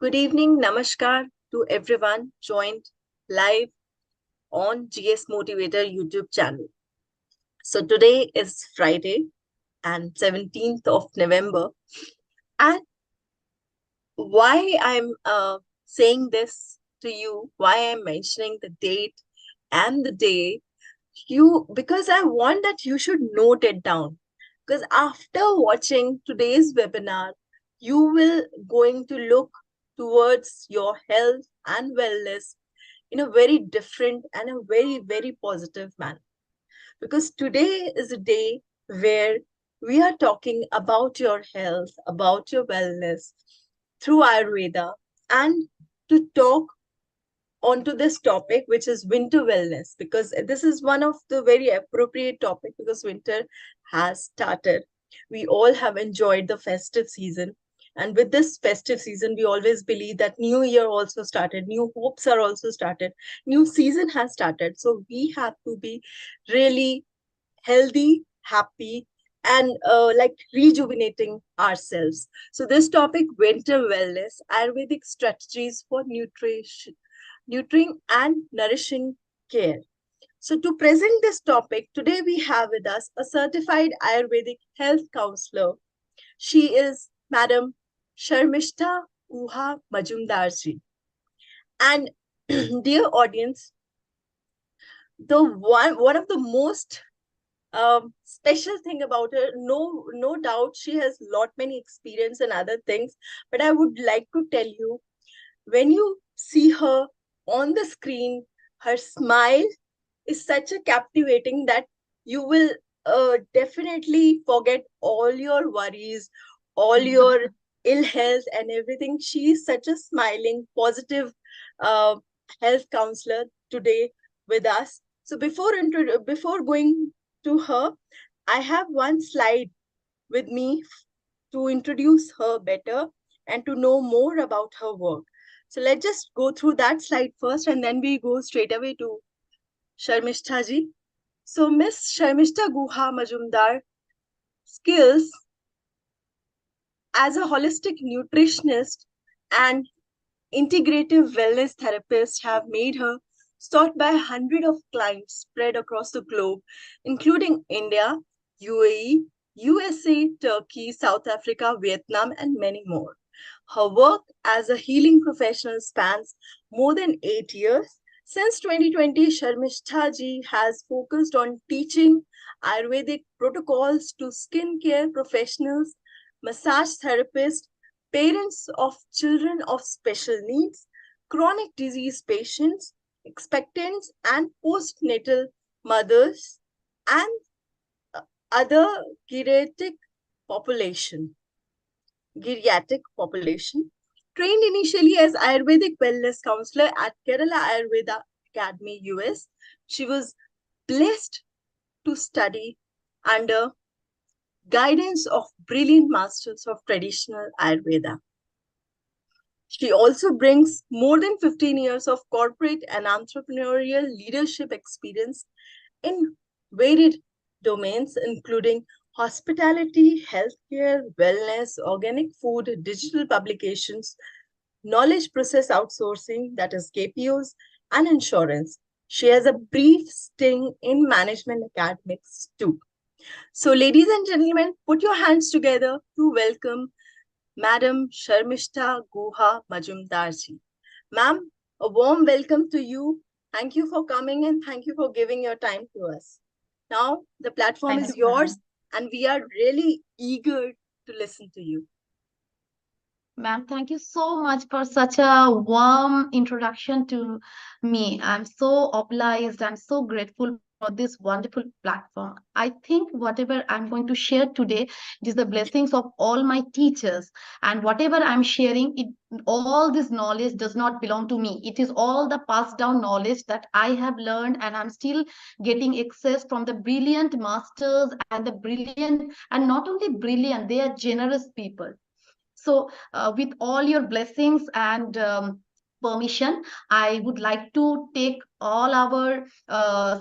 Good evening, namaskar to everyone joined live on GS Motivator YouTube channel. So today is Friday and 17th of November. And why I'm saying this to you, why I'm mentioning the date and the day, because I want that you should note it down. Because after watching today's webinar, you will going to look towards your health and wellness in a very different and a very positive manner. Because today is a day where we are talking about your health, about your wellness through Ayurveda, and to talk onto this topic, which is winter wellness, because this is one of the very appropriate topic because winter has started. We all have enjoyed the festive season. And with this festive season, we always believe that new year also started, new hopes are also started, new season has started. So we have to be really healthy, happy, and like rejuvenating ourselves. So this topic, winter wellness, Ayurvedic strategies for nutrition, nurturing and nourishing care. So to present this topic, today we have with us a certified Ayurvedic health counselor. She is Madam Sharmishta Uha Majumdarji. And dear audience, the one of the most special thing about her, no doubt she has lot many experience and other things, but I would like to tell you, when you see her on the screen, her smile is such a captivating that you will definitely forget all your worries, all your ill health and everything. She is such a smiling, positive uh, health counselor today with us. So before going to her, I have one slide with me to introduce her better and to know more about her work. So let's just go through that slide first and then we go straight away to Sharmishta ji. So Miss Sharmishta Guha Majumdar skills as a holistic nutritionist and integrative wellness therapist have made her sought by hundreds of clients spread across the globe, including India, UAE, USA, Turkey, South Africa, Vietnam, and many more. Her work as a healing professional spans more than 8 years. Since 2020, Sharmishta ji has focused on teaching Ayurvedic protocols to skincare professionals, massage therapists, parents of children of special needs, chronic disease patients, expectants, and postnatal mothers, and other geriatric population. Geriatric population. Trained initially as Ayurvedic wellness counselor at Kerala Ayurveda Academy, US, she was blessed to study under guidance of brilliant masters of traditional Ayurveda. She also brings more than 15 years of corporate and entrepreneurial leadership experience in varied domains, including hospitality, healthcare, wellness, organic food, digital publications, knowledge process outsourcing, that is KPOs, and insurance. She has a brief sting in management academics too. So, ladies and gentlemen, put your hands together to welcome Madam Sharmishta Guha Majumdarji. Ma'am, a warm welcome to you. Thank you for coming and thank you for giving your time to us. Now, the platform is yours and we are really eager to listen to you. Ma'am, thank you so much for such a warm introduction to me. I'm so obliged and so grateful for this wonderful platform. I think whatever I'm going to share today, it is the blessings of all my teachers. And whatever I'm sharing, all this knowledge does not belong to me. It is all the passed down knowledge that I have learned, and I'm still getting access from the brilliant masters and the brilliant, and not only brilliant, they are generous people. So, with all your blessings and permission, I would like to take all our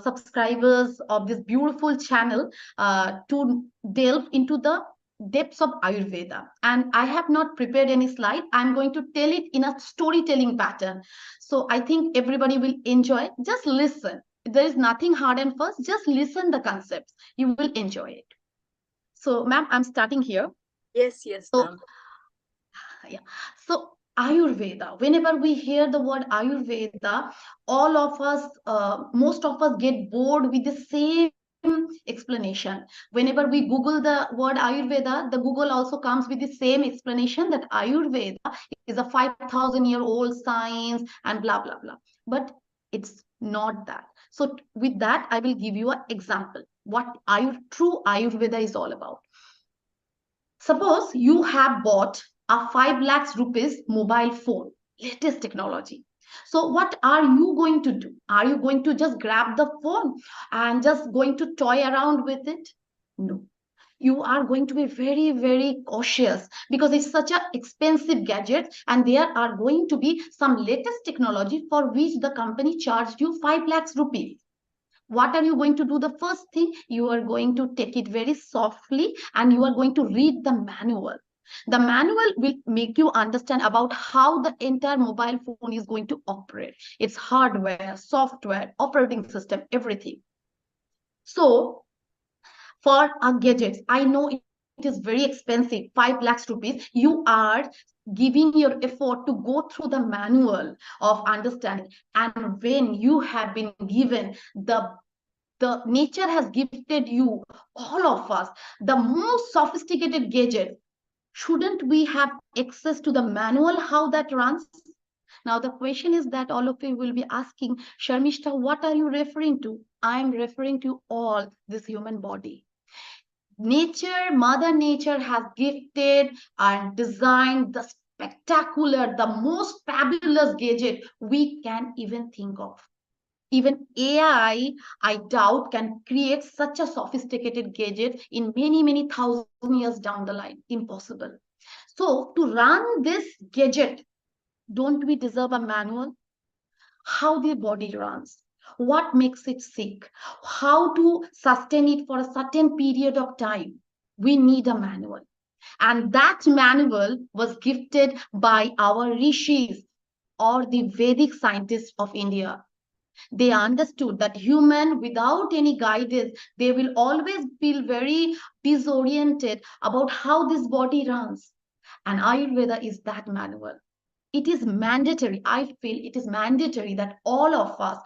subscribers of this beautiful channel to delve into the depths of Ayurveda. And I have not prepared any slide. I'm going to tell it in a storytelling pattern. So I think everybody will enjoy. Just listen. There is nothing hard and fast. Just listen the concepts. You will enjoy it. So, ma'am, I'm starting here. Yes, yes, So, ma'am. yeah. So Ayurveda, whenever we hear the word Ayurveda, all of us, most of us get bored with the same explanation. Whenever we Google the word Ayurveda, the Google also comes with the same explanation that Ayurveda is a 5,000-year-old science and blah, blah, blah. But it's not that. So with that, I will give you an example what true Ayurveda is all about. Suppose you have bought a 5 lakhs rupees mobile phone, latest technology. So what are you going to do? Are you going to just grab the phone and just going to toy around with it? No. You are going to be very, very cautious because it's such an expensive gadget and there are going to be some latest technology for which the company charged you 5 lakhs rupees. What are you going to do? The first thing, you are going to take it very softly and you are going to read the manual. The manual will make you understand about how the entire mobile phone is going to operate, its hardware, software, operating system, everything. So for our gadgets, I know it is very expensive, 5 lakhs rupees. You are giving your effort to go through the manual of understanding. And when you have been given the nature has gifted you, all of us, the most sophisticated gadget, shouldn't we have access to the manual how that runs? Now the question is that all of you will be asking, Sharmishta, what are you referring to? I am referring to all this human body. Nature, Mother Nature has gifted and designed the spectacular, the most fabulous gadget we can even think of. Even I doubt, can create such a sophisticated gadget in many, many thousand years down the line. Impossible. So, to run this gadget, don't we deserve a manual? How the body runs, what makes it sick, how to sustain it for a certain period of time. We need a manual. And that manual was gifted by our rishis or the Vedic scientists of India. They understood that human without any guidance, they will always feel very disoriented about how this body runs. And Ayurveda is that manual. It is mandatory. I feel it is mandatory that all of us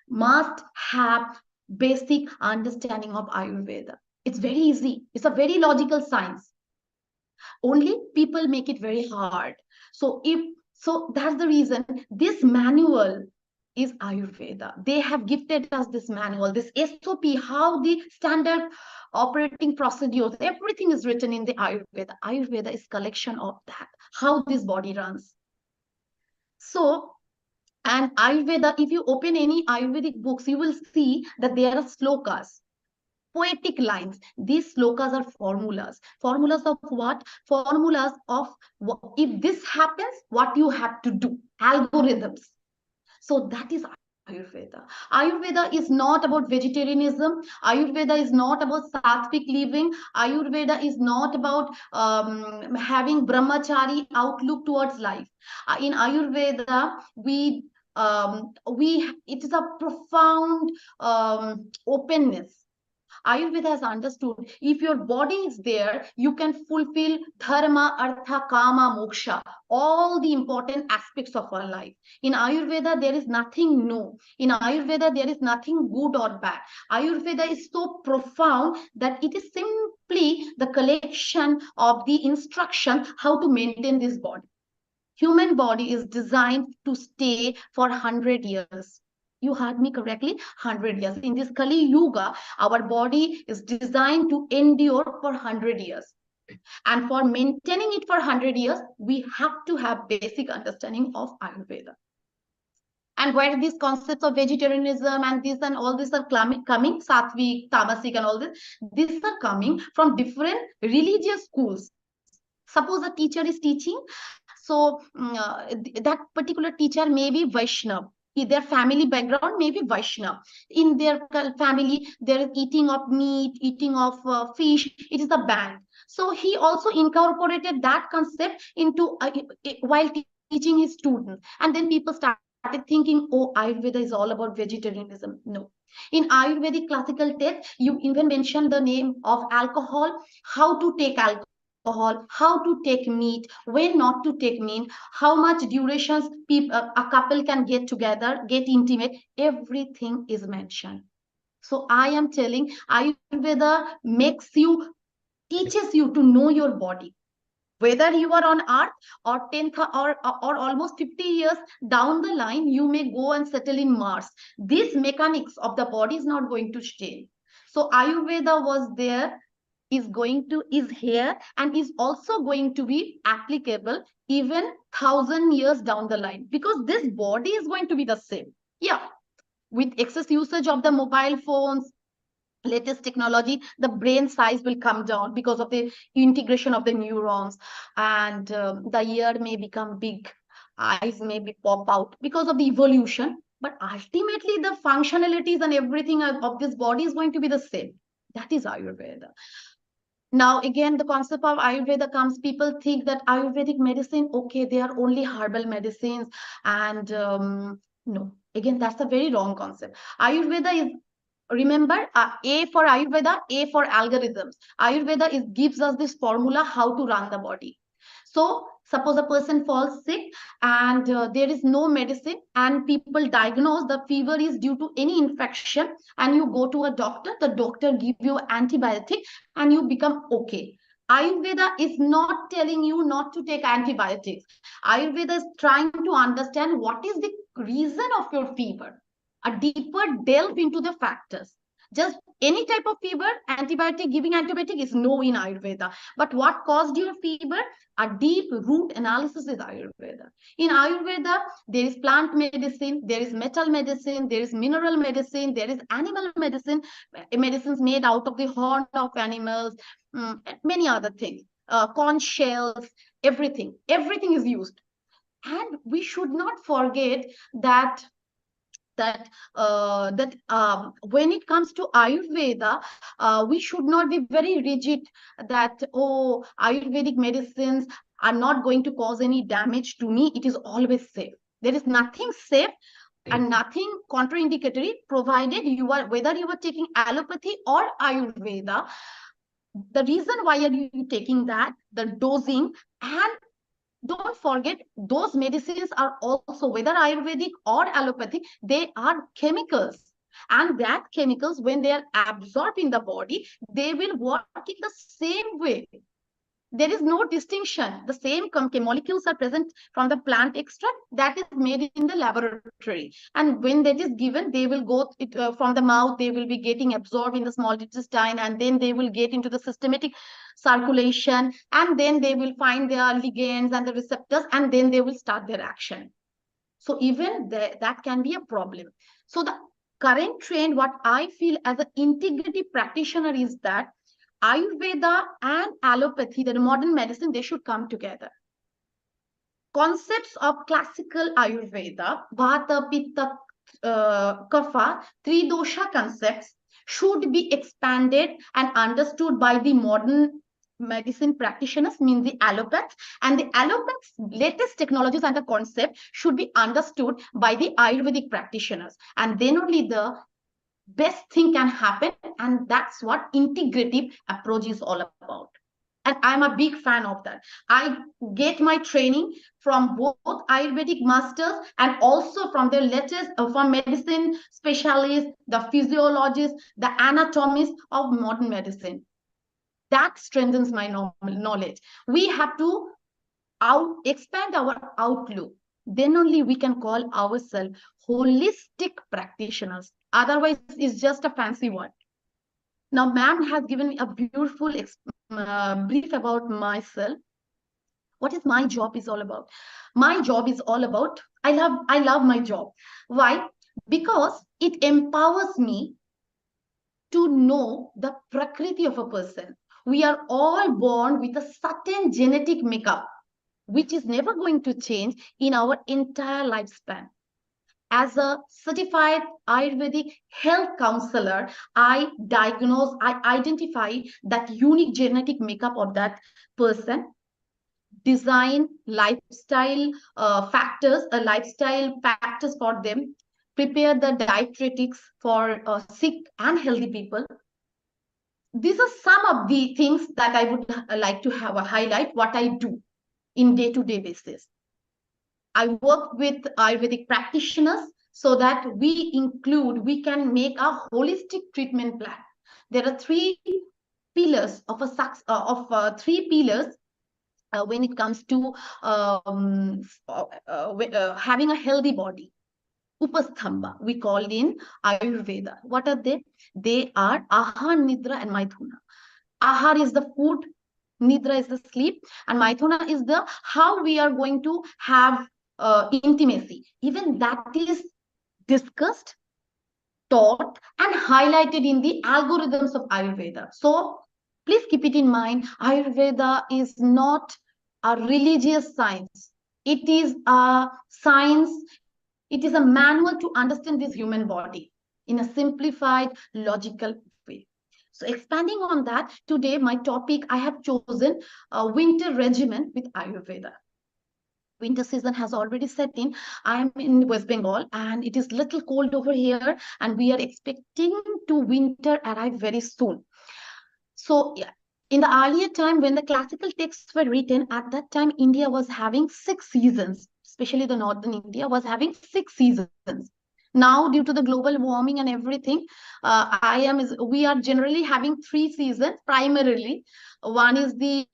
must have basic understanding of Ayurveda. It's very easy. It's a very logical science. Only people make it very hard. So that's the reason this manual is Ayurveda. They have gifted us this manual, this SOP, how the standard operating procedures, everything is written in the Ayurveda. Ayurveda is collection of that, how this body runs. So, and Ayurveda, if you open any Ayurvedic books, you will see that there are slokas, poetic lines. These slokas are formulas. Formulas of what? Formulas of if this happens, what you have to do, algorithms. So that is Ayurveda. Ayurveda is not about vegetarianism. Ayurveda is not about sattvic living. Ayurveda is not about having brahmachari outlook towards life. In Ayurveda, it is a profound openness. Ayurveda has understood if your body is there, you can fulfill dharma, artha, kama, moksha, all the important aspects of our life. In Ayurveda, there is nothing no. In Ayurveda, there is nothing good or bad. Ayurveda is so profound that it is simply the collection of the instruction how to maintain this body. Human body is designed to stay for 100 years. You heard me correctly, 100 years. In this Kali Yuga, our body is designed to endure for 100 years. And for maintaining it for 100 years, we have to have basic understanding of Ayurveda. And where these concepts of vegetarianism and this and all this are coming, sattvic, tamasic and all this, these are coming from different religious schools. Suppose a teacher is teaching, so that particular teacher may be Vaishnav. their family background may be Vaishnav. In their family, there is eating of meat, eating of fish. It is a ban. So he also incorporated that concept into while teaching his students. And then people started thinking, oh, Ayurveda is all about vegetarianism. No. In Ayurvedic classical text, you even mention the name of alcohol, how to take alcohol, how to take meat, when not to take meat, how much durations a couple can get together, get intimate. Everything is mentioned. So I am telling, Ayurveda makes you, teaches you to know your body, whether you are on earth or 10th or almost 50 years down the line, you may go and settle in Mars. This mechanics of the body is not going to change. So Ayurveda was there, is going to, is here, and is also going to be applicable even 1,000 years down the line, because this body is going to be the same. Yeah, with excess usage of the mobile phones, latest technology, the brain size will come down because of the integration of the neurons, and the ear may become big, eyes may be pop out because of the evolution, but ultimately the functionalities and everything of this body is going to be the same. That is Ayurveda. Now again, the concept of Ayurveda comes, people think that Ayurvedic medicine, okay, they are only herbal medicines, and no, again, that's a very wrong concept. Ayurveda is, remember, A for Ayurveda, A for algorithms. Ayurveda is gives us this formula how to run the body. So suppose a person falls sick, and there is no medicine, and people diagnose the fever is due to any infection, and you go to a doctor, the doctor give you antibiotic, and you become okay. Ayurveda is not telling you not to take antibiotics. Ayurveda is trying to understand what is the reason of your fever, a deeper delve into the factors. Just any type of fever, antibiotic, giving antibiotic is no in Ayurveda. But what caused your fever? A deep root analysis is Ayurveda. In Ayurveda, there is plant medicine, there is metal medicine, there is mineral medicine, there is animal medicine, medicines made out of the horn of animals, many other things, corn shells, everything is used. And we should not forget that when it comes to Ayurveda, we should not be very rigid that, oh, Ayurvedic medicines are not going to cause any damage to me. It is always safe. There is nothing safe and nothing contraindicatory, provided you are, whether you are taking allopathy or Ayurveda, the reason why are you taking that, the dosing, and don't forget, those medicines are also, whether Ayurvedic or allopathic, they are chemicals. And that chemicals, when they are absorbed in the body, they will work in the same way. There is no distinction. The same molecules are present from the plant extract that is made in the laboratory. And when that is given, they will go from the mouth, they will be getting absorbed in the small intestine, and then they will get into the systematic circulation, and then they will find their ligands and the receptors, and then they will start their action. So even that can be a problem. So the current trend, what I feel as an integrative practitioner, is that Ayurveda and allopathy, the modern medicine, they should come together. Concepts of classical Ayurveda, Vata, Pitta, Kapha, three dosha concepts should be expanded and understood by the modern medicine practitioners, means the allopaths, and the allopaths latest technologies and the concept should be understood by the Ayurvedic practitioners, and then only the best thing can happen. And that's what integrative approach is all about, and I'm a big fan of that. I get my training from both Ayurvedic masters and also from the latest from medicine specialists, the physiologists, the anatomists of modern medicine. That strengthens my knowledge. We have to expand our outlook. Then only we can call ourselves holistic practitioners. Otherwise, it's just a fancy word. Now, ma'am has given me a beautiful brief about myself. What is my job is all about? My job is all about, I love my job. Why? Because it empowers me to know the prakriti of a person. We are all born with a certain genetic makeup, which is never going to change in our entire lifespan. as a certified Ayurvedic health counselor, I identify that unique genetic makeup of that person, design lifestyle factors for them, prepare the dietetics for sick and healthy people. These are some of the things that I would like to have a highlight what I do in day-to-day basis. I work with Ayurvedic practitioners so that we can make a holistic treatment plan. There are three pillars when it comes to having a healthy body. Upasthamba, we call in Ayurveda. What are they? They are Ahar, Nidra, and Maithuna. Ahar is the food, Nidra is the sleep, and Maithuna is the how we are going to have intimacy. Even that is discussed, taught, and highlighted in the algorithms of Ayurveda. So please keep it in mind, Ayurveda is not a religious science. It is a science, it is a manual to understand this human body in a simplified, logical way. So expanding on that, today my topic I have chosen a winter regimen with Ayurveda. Winter season has already set in. I am in West Bengal and it is little cold over here, and we are expecting to winter arrive very soon. So yeah, in the earlier time when the classical texts were written, at that time India was having 6 seasons, especially the northern India was having 6 seasons. Now, due to the global warming and everything, we are generally having 3 seasons primarily. One is the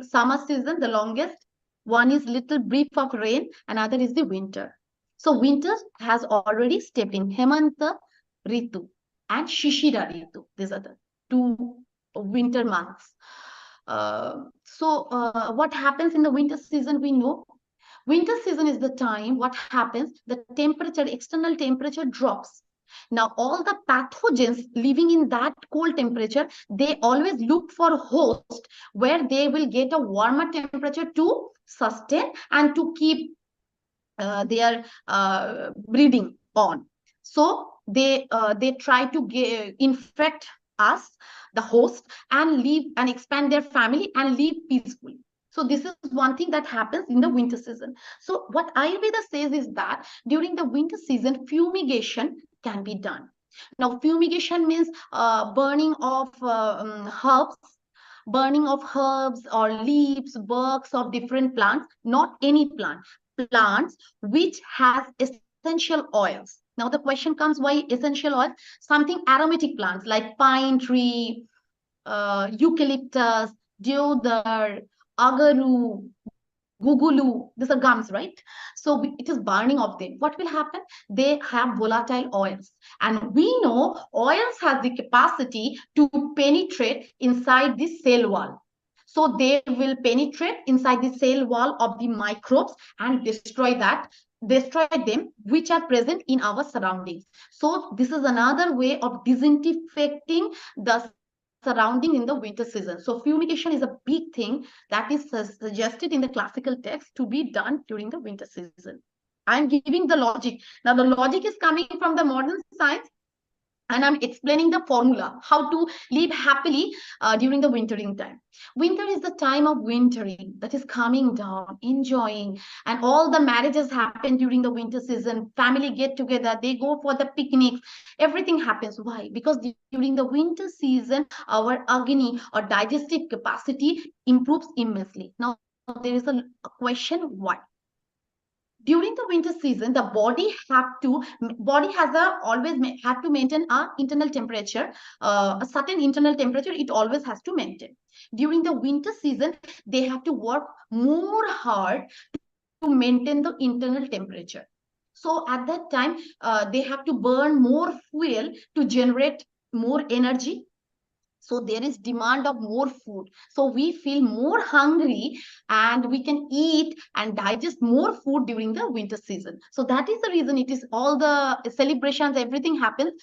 summer season, the longest. One is little brief of rain, another is the winter. So winter has already stepped in. Hemanta Ritu and Shishira Ritu. These are the two winter months. What happens in the winter season? We know winter season is the time. What happens? The temperature, external temperature drops. Now, all the pathogens living in that cold temperature, they always look for a host where they will get a warmer temperature to sustain and to keep their breeding on. So they try to infect us, the host, and live and expand their family and live peacefully. So this is one thing that happens in the winter season. So what Ayurveda says is that during the winter season, fumigation can be done. Now, fumigation means burning of herbs or leaves, barks of different plants, not any plant, plants which has essential oils. Now the question comes, why essential oils? Something aromatic plants like pine tree, eucalyptus, deodar, agaru, gugulu. These are gums, right? So it is burning of them. What will happen? They have volatile oils. And we know oils has the capacity to penetrate inside the cell wall. So they will penetrate inside the cell wall of the microbes and destroy them, which are present in our surroundings. So this is another way of disinfecting the surrounding in the winter season. So fumigation is a big thing that is suggested in the classical text to be done during the winter season. I'm giving the logic. Now the logic is coming from the modern science, and I'm explaining the formula how to live happily during the wintering time. Winter is the time of wintering, that is calming down, enjoying, and all the marriages happen during the winter season. Family get together, they go for the picnics, everything happens. Why? Because during the winter season, our agni or digestive capacity improves immensely. Now there is a question, why? During the winter season, the body has a always have to maintain a internal temperature, a certain internal temperature it always has to maintain. During the winter season, they have to work more hard to maintain the internal temperature. So at that time, they have to burn more fuel to generate more energy. So there is demand of more food, so we feel more hungry and we can eat and digest more food during the winter season. So that is the reason it is all the celebrations, everything happens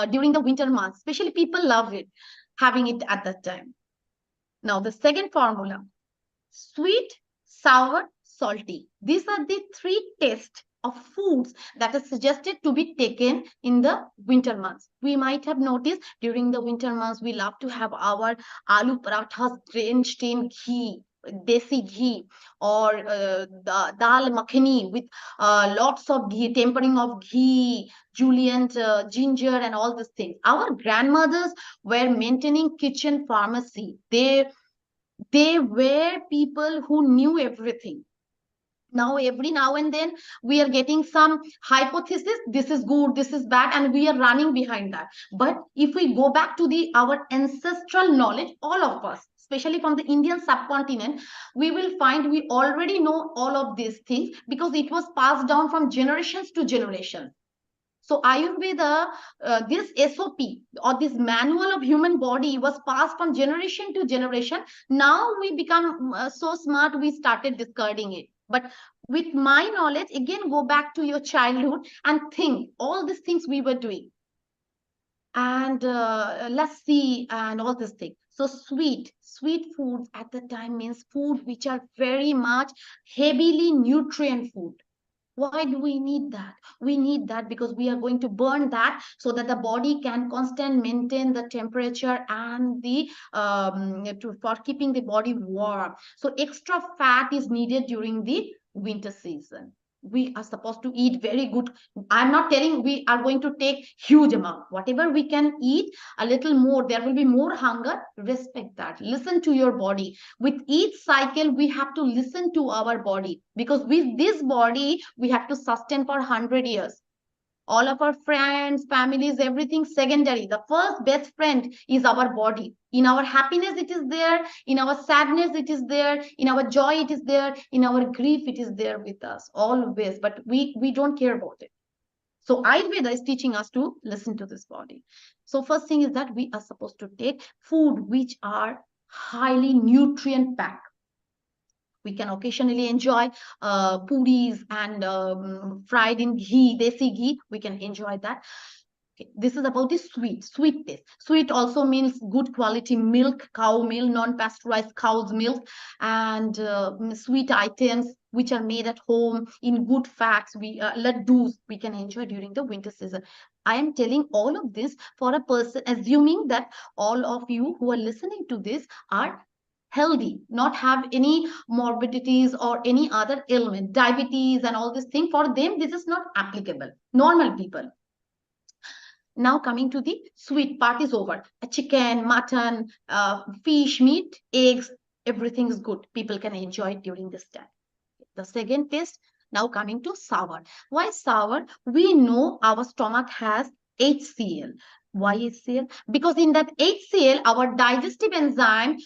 during the winter months, especially people love it, having it at that time. Now the second formula: sweet, sour, salty. These are the three tastes of foods that are suggested to be taken in the winter months. We might have noticed during the winter months, we love to have our aloo parathas drenched in ghee, desi ghee, or the dal makhani with lots of ghee, tempering of ghee, julienne, ginger, and all these things. Our grandmothers were maintaining kitchen pharmacy. They were people who knew everything. Now every now and then we are getting some hypothesis, this is good, this is bad, and we are running behind that. But if we go back to the our ancestral knowledge, all of us, especially from the Indian subcontinent, we will find we already know all of these things because it was passed down from generations to generations. So Ayurveda, this SOP or this manual of human body was passed from generation to generation. Now we become so smart, we started discarding it. But with my knowledge, again, go back to your childhood and think all these things we were doing. And lassi and all this thing. So sweet foods at the time means food which are very much heavily nutrient food. Why do we need that? We need that because we are going to burn that so that the body can constant maintain the temperature and the for keeping the body warm. So extra fat is needed during the winter season. We are supposed to eat very good. I'm not telling we are going to take huge amount. Whatever we can eat, a little more. There will be more hunger. Respect that. Listen to your body. With each cycle we have to listen to our body because with this body we have to sustain for 100 years. All of our friends, families, everything secondary. The first best friend is our body. In our happiness it is there, in our sadness it is there, in our joy it is there, in our grief it is there with us always, but we don't care about it. So Ayurveda is teaching us to listen to this body. So first thing is that we are supposed to take food which are highly nutrient packed. We can occasionally enjoy puris and fried in ghee, desi ghee. We can enjoy that. Okay, this is about the sweet taste. Sweet also means good quality milk, cow milk, non-pasteurized cow's milk, and sweet items which are made at home in good fats. We laddus we can enjoy during the winter season. I am telling all of this for a person, assuming that all of you who are listening to this are healthy, not have any morbidities or any other ailment, diabetes and all this thing. For them, this is not applicable. Normal people. Now coming to the sweet part is over. A chicken, mutton, fish, meat, eggs, everything is good. People can enjoy it during this time. The second taste, now coming to sour. Why sour? We know our stomach has HCl. Why HCl? Because in that HCl, our digestive enzyme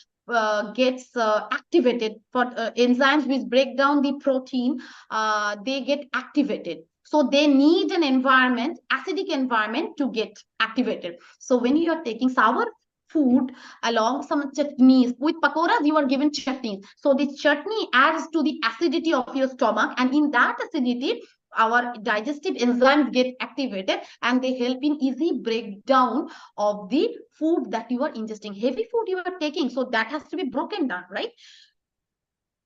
gets activated. For enzymes which break down the protein, they get activated. So they need an environment, acidic environment, to get activated. So when you are taking sour food along some chutneys, with pakoras you are given chutneys, so the chutney adds to the acidity of your stomach, and in that acidity our digestive enzymes get activated and they help in easy breakdown of the food that you are ingesting. Heavy food you are taking, so that has to be broken down, right?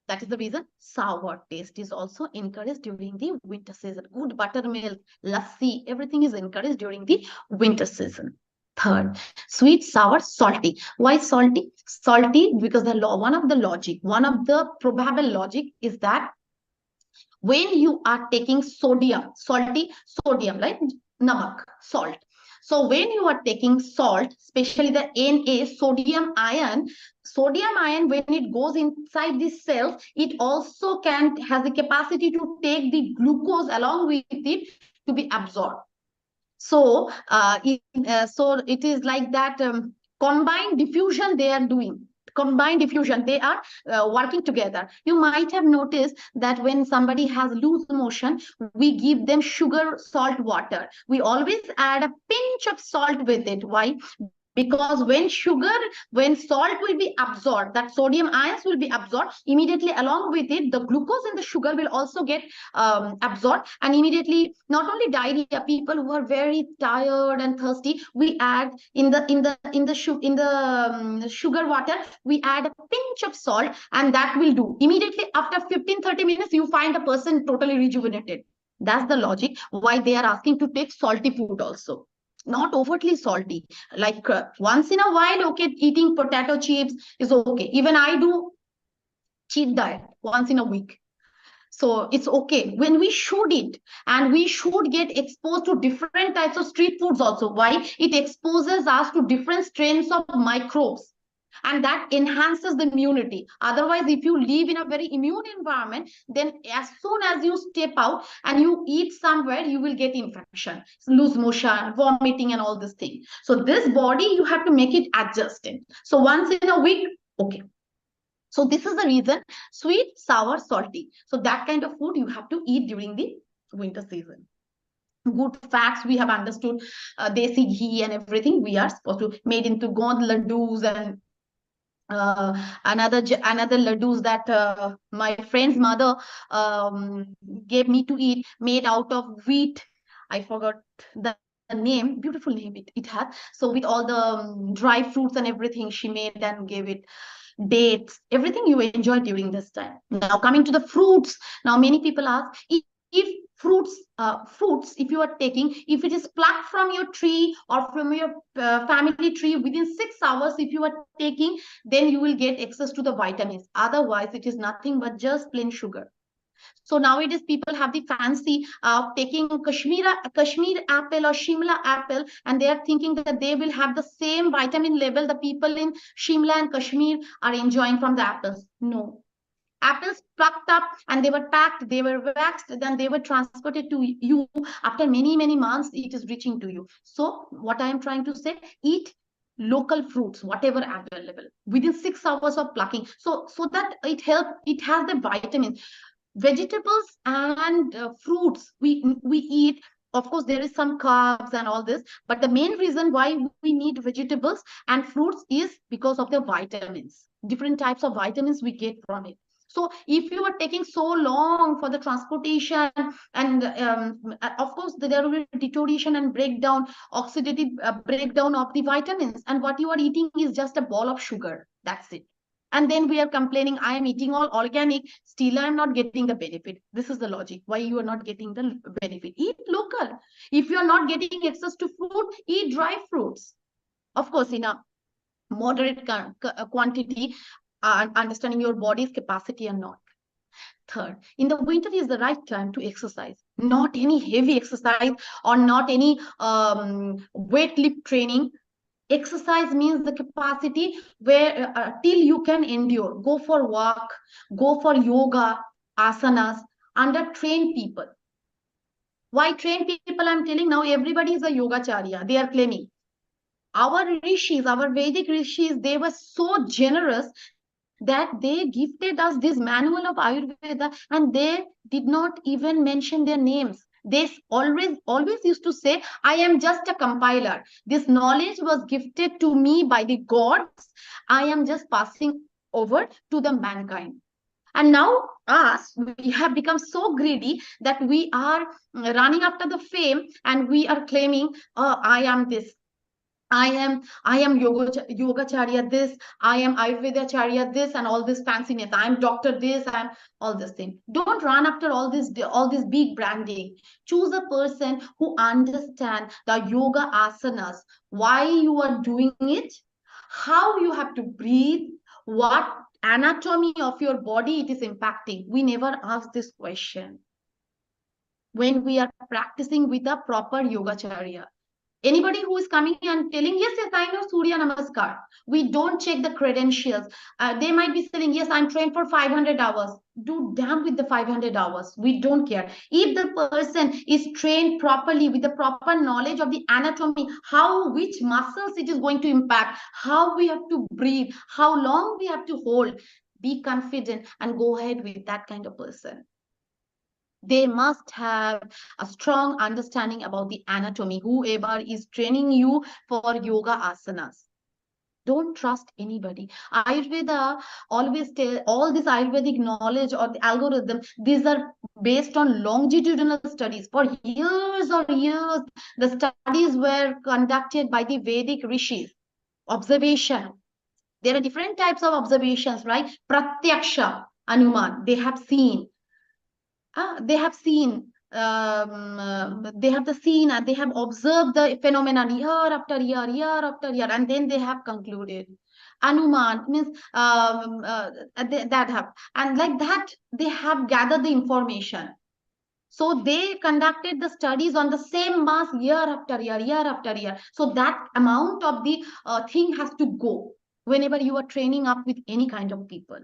That is the reason sour taste is also encouraged during the winter season. Good buttermilk, lassi, everything is encouraged during the winter season. Third, sweet, sour, salty. Why salty? Salty because one of the logic, one of the probable logic is that when you are taking sodium, salty, sodium, like namak, salt. So when you are taking salt, especially the Na, sodium ion, when it goes inside the cells, it also has the capacity to take the glucose along with it to be absorbed. So so it is like that combined diffusion they are doing. Combined diffusion, they are working together. You might have noticed that when somebody has loose motion, we give them sugar salt water. We always add a pinch of salt with it. Why? Because when salt will be absorbed, that sodium ions will be absorbed immediately. Along with it, the glucose in the sugar will also get absorbed, and immediately, not only diarrhea, people who are very tired and thirsty, we add in the sugar water, we add a pinch of salt, and that will do. Immediately after 15-30 minutes, you find a person totally rejuvenated. That's the logic why they are asking to take salty food also. Not overtly salty. Like once in a while, okay, eating potato chips is okay. Even I do cheat diet once in a week. So it's okay when we should eat, and we should get exposed to different types of street foods also. Why? It exposes us to different strains of microbes, and that enhances the immunity. Otherwise, if you live in a very immune environment, then as soon as you step out and you eat somewhere, you will get infection, lose motion, vomiting, and all this thing. So this body, you have to make it adjusted. So once in a week, okay. So this is the reason: sweet, sour, salty. So that kind of food you have to eat during the winter season. Good fats we have understood, desi ghee and everything we are supposed to made into gond laddus, and another laddus that my friend's mother um, gave me to eat, made out of wheat. I forgot the name, beautiful name it had. So with all the dry fruits and everything she made and gave it, dates, everything you enjoy during this time. Now coming to the fruits. Now many people ask, if fruits, if you are taking, if it is plucked from your tree or from your family tree, within 6 hours if you are taking, then you will get access to the vitamins. Otherwise it is nothing but just plain sugar. So nowadays people have the fancy taking Kashmir apple or Shimla apple, and they are thinking that they will have the same vitamin level the people in Shimla and Kashmir are enjoying from the apples. No. Apples plucked up and they were packed, they were waxed, then they were transported to you. After many, many months, it is reaching to you. So, what I am trying to say, eat local fruits, whatever available, within 6 hours of plucking. So that it has the vitamins. Vegetables and fruits we eat. Of course there is some carbs and all this, but the main reason why we need vegetables and fruits is because of the vitamins, different types of vitamins we get from it. So if you are taking so long for the transportation, and of course there will be deterioration and breakdown, oxidative breakdown of the vitamins, and what you are eating is just a ball of sugar. That's it. And then we are complaining, I am eating all organic, still I am not getting the benefit. This is the logic why you are not getting the benefit. Eat local. If you are not getting access to fruit, eat dry fruits, of course in a moderate quantity, understanding your body's capacity or not. Third, in the winter is the right time to exercise. Not any heavy exercise or not any weight lift training. Exercise means the capacity where till you can endure. Go for walk, go for yoga, asanas under trained people. Why trained people? I'm telling now, everybody is a yogacharya. They are claiming. Our rishis, our Vedic rishis, they were so generous that they gifted us this manual of Ayurveda, and they did not even mention their names. They always used to say, I am just a compiler. This knowledge was gifted to me by the gods. I am just passing over to the mankind. And now us, we have become so greedy that we are running after the fame, and we are claiming, oh, I am this, I am yogacharya this, I am Ayurvedacharya this, and all this fanciness. I am doctor this, I am all this thing. Don't run after all this big branding. Choose a person who understand the yoga asanas, why you are doing it, how you have to breathe, what anatomy of your body it is impacting. We never ask this question when we are practicing with a proper yogacharya. Anybody who is coming and telling, yes, yes, I know Surya Namaskar, we don't check the credentials. They might be saying, yes, I'm trained for 500 hours. Do damn with the 500 hours. We don't care. If the person is trained properly with the proper knowledge of the anatomy, how, which muscles it is going to impact, how we have to breathe, how long we have to hold, be confident and go ahead with that kind of person. They must have a strong understanding about the anatomy, whoever is training you for yoga asanas. Don't trust anybody. Ayurveda always tell all this Ayurvedic knowledge or the algorithm, these are based on longitudinal studies. For years or years, the studies were conducted by the Vedic rishis. Observation. There are different types of observations, right? Pratyaksha, Anuman, they have seen. They have seen they have the seen and they have observed the phenomenon year after year, year after year, and then they have concluded. Anuman means that have, and like that they have gathered the information. So they conducted the studies on the same mass year after year, year after year. So that amount of the thing has to go whenever you are training up with any kind of people.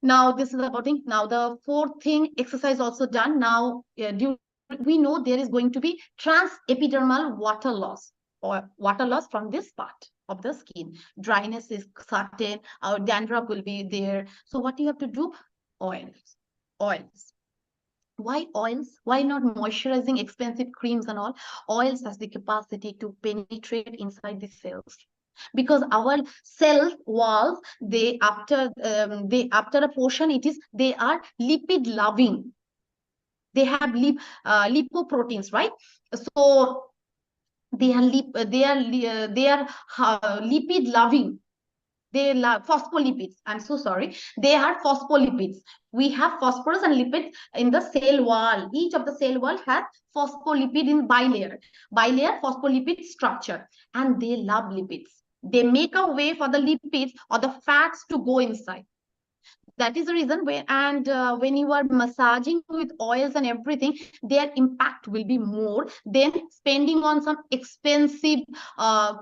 Now this is about thing. Now the fourth thing, exercise also done. Now we know there is going to be transepidermal water loss or water loss from this part of the skin. Dryness is certain, our dandruff will be there. So what you have to do? Oils. Oils. Why oils? Why not moisturizing expensive creams and all? Oils has the capacity to penetrate inside the cells, because our cell walls, they after a portion, it is they are lipid loving. They have lipoproteins, right? So they are lipid loving. They love phospholipids. I'm so sorry. They are phospholipids. We have phosphorus and lipids in the cell wall. Each of the cell wall has phospholipid in bilayer phospholipid structure, and they love lipids. They make a way for the lipids or the fats to go inside. That is the reason when you are massaging with oils and everything, their impact will be more than spending on some expensive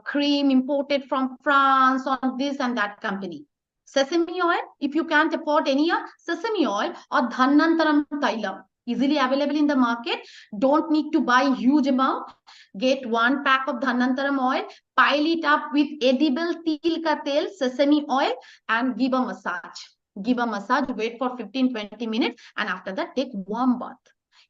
cream imported from France on this and that company. Sesame oil, if you can't afford any sesame oil or dhannantaram tailam, easily available in the market. Don't need to buy huge amount. Get one pack of dhannantaram oil, pile it up with edible til ka tel, sesame oil, and give a massage. Give a massage, wait for 15-20 minutes, and after that take warm bath.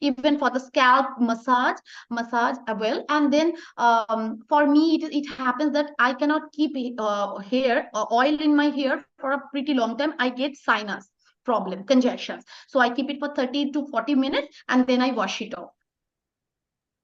Even for the scalp massage well. And then for me it happens that I cannot keep hair oil in my hair for a pretty long time. I get sinus problem, congestions, so I keep it for 30 to 40 minutes and then I wash it off.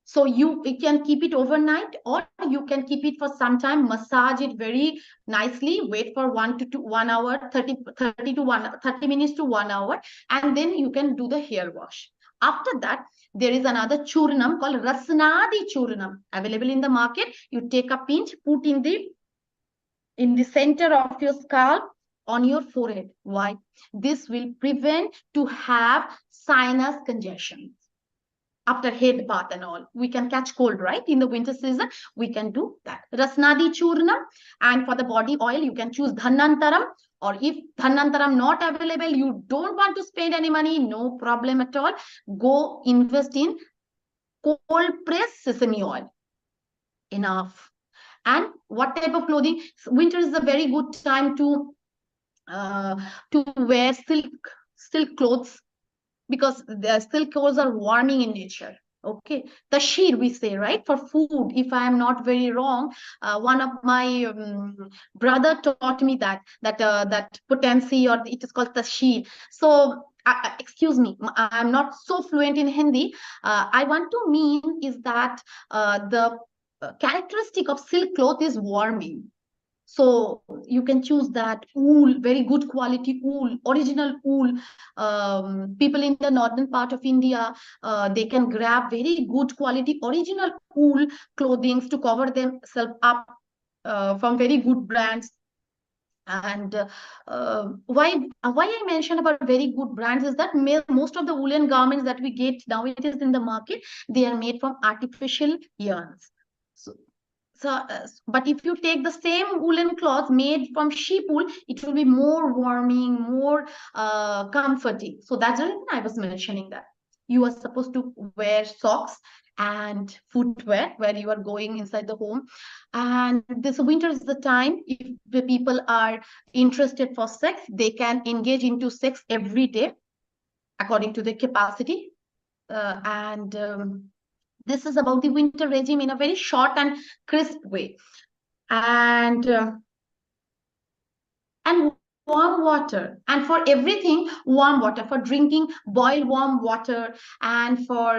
So you can keep it overnight, or you can keep it for some time, massage it very nicely, wait for 1 hour, 30 minutes to 1 hour, and then you can do the hair wash. After that, there is another churnam called Rasnadi churnam available in the market. You take a pinch, put in the center of your scalp on your forehead. Why? This will prevent to have sinus congestion after head bath and all. We can catch cold, right? In the winter season, we can do that. Rasnadi churnam. And for the body oil, you can choose dhannantaram. Or if dhannantaram not available, you don't want to spend any money, no problem at all. Go invest in cold pressed sesame oil. Enough. And what type of clothing? Winter is a very good time to wear silk clothes, because the silk clothes are warming in nature. Okay, tashir we say, right? For food, if I am not very wrong, one of my brother taught me that potency, or it is called tashir. So excuse me, I'm not so fluent in Hindi. I want to mean is that the characteristic of silk cloth is warming. So you can choose that wool, very good quality wool, original wool. People in the northern part of India, they can grab very good quality original wool clothing to cover themselves up from very good brands. And why I mentioned about very good brands is that most of the woolen garments that we get nowadays in the market, they are made from artificial yarns. So but if you take the same woolen cloth made from sheep wool, it will be more warming, more comforting. So that's the reason I was mentioning that. You are supposed to wear socks and footwear where you are going inside the home. And this winter is the time, if the people are interested for sex, they can engage into sex every day according to their capacity. And this is about the winter regime in a very short and crisp way. And warm water, and for everything warm water, for drinking boil warm water, and for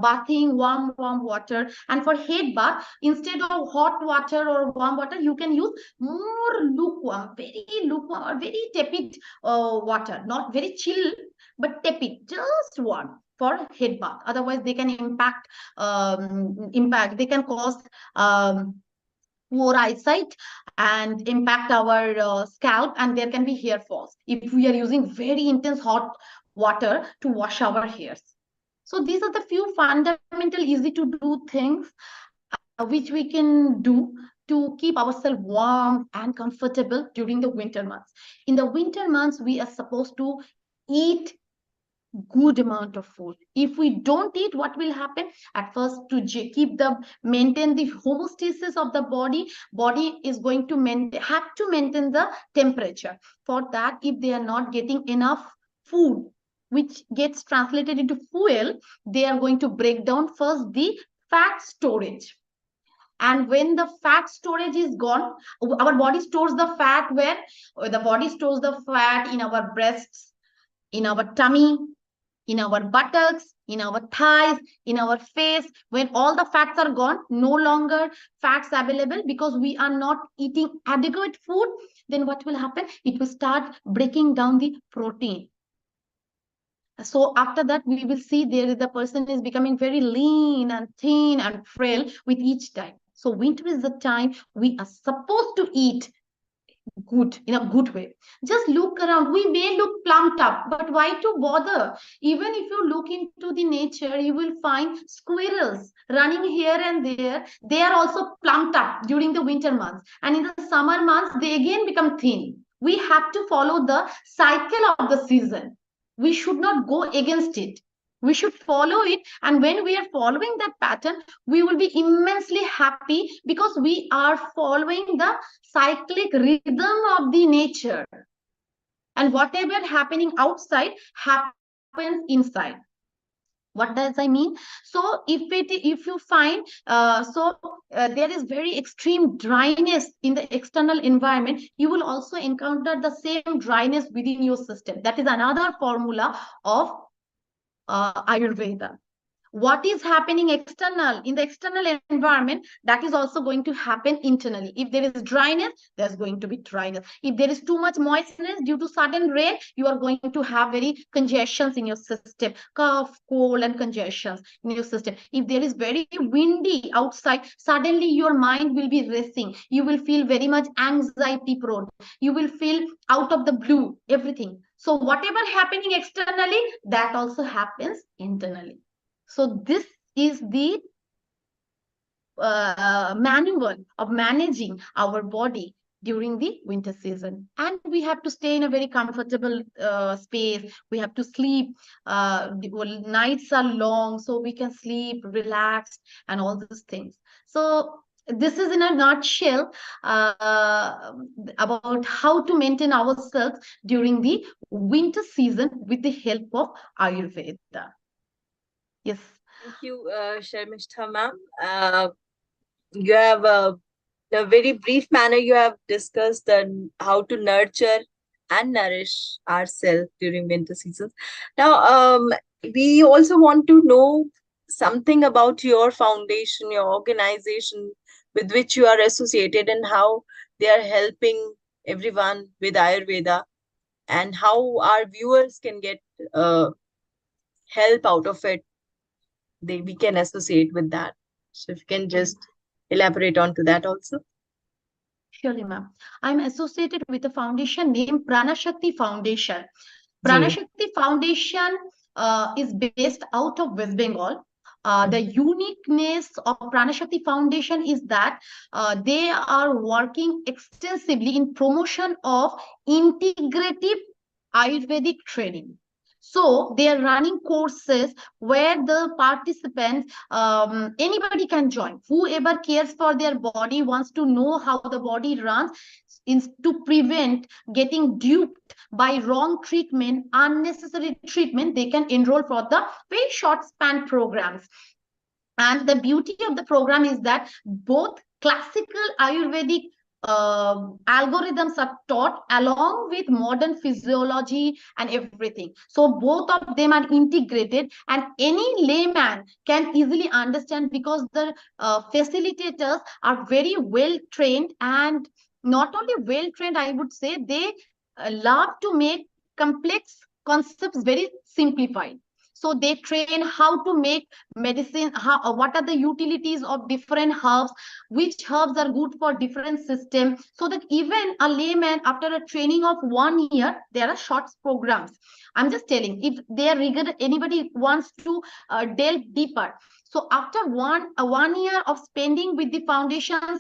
bathing warm water, and for head bath, instead of hot water or warm water, you can use more lukewarm, very lukewarm or very tepid water, not very chill, but tap it, just one for head bath. Otherwise, they can impact. They can cause poor eyesight and impact our scalp, and there can be hair falls if we are using very intense hot water to wash our hairs. So these are the few fundamental easy to do things which we can do to keep ourselves warm and comfortable during the winter months. In the winter months, we are supposed to eat good amount of food. If we don't eat, what will happen? At first, to keep the maintain the homeostasis of the body is going to have to maintain the temperature. For that, if they are not getting enough food which gets translated into fuel, they are going to break down first the fat storage. And when the fat storage is gone, our body stores the fat where? The body stores the fat in our breasts, in our tummy, in our buttocks, in our thighs, in our face. When all the fats are gone, no longer fats available because we are not eating adequate food, then what will happen? It will start breaking down the protein. So after that, we will see the person is becoming very lean and thin and frail with each time. So winter is the time we are supposed to eat good in a good way. Just look around. We may look plumped up, but why to bother? Even if you look into the nature, you will find squirrels running here and there. They are also plumped up during the winter months, and in the summer months they again become thin. We have to follow the cycle of the season. We should not go against it. We should follow it, and when we are following that pattern, we will be immensely happy because we are following the cyclic rhythm of the nature, and whatever happening outside happens inside. What does I mean? So if you find there is very extreme dryness in the external environment, you will also encounter the same dryness within your system. That is another formula of Ayurveda. What is happening external in the external environment, that is also going to happen internally. If there is dryness, there's going to be dryness. If there is too much moistness due to sudden rain, you are going to have very congestions in your system, cough, cold, and congestions in your system. If there is very windy outside, suddenly your mind will be racing. You will feel very much anxiety prone. You will feel out of the blue everything. So whatever happening externally, that also happens internally. So this is the manual of managing our body during the winter season. And we have to stay in a very comfortable space. We have to sleep. Nights are long, so we can sleep, relax, and all these things. So this is in a nutshell about how to maintain ourselves during the winter season with the help of Ayurveda. Yes. Thank you, Sharmishta ma'am. You have in a very brief manner you have discussed how to nurture and nourish ourselves during winter seasons. Now, we also want to know something about your foundation, your organization with which you are associated, and how they are helping everyone with Ayurveda, and how our viewers can get uh, help out of it. We can associate with that. So if you can just elaborate on to that also. Surely, ma'am. I'm associated with a foundation named Pranashakti Foundation. Ji. Pranashakti Foundation is based out of West Bengal. The Mhm. uniqueness of Pranashakti Foundation is that they are working extensively in promotion of integrative Ayurvedic training. So they are running courses where the participants, anybody can join. Whoever cares for their body, wants to know how the body runs, to prevent getting duped by wrong treatment, unnecessary treatment, they can enroll for the very short span programs. And the beauty of the program is that both classical Ayurvedic algorithms are taught along with modern physiology and everything. So both of them are integrated, and any layman can easily understand because the facilitators are very well trained, and not only well trained, I would say they love to make complex concepts very simplified. So they train how to make medicine, what are the utilities of different herbs, which herbs are good for different system, so that even a layman after a training of 1 year, there are short programs. I'm just telling, if they are rigor, anybody wants to delve deeper. So after 1 year of spending with the foundational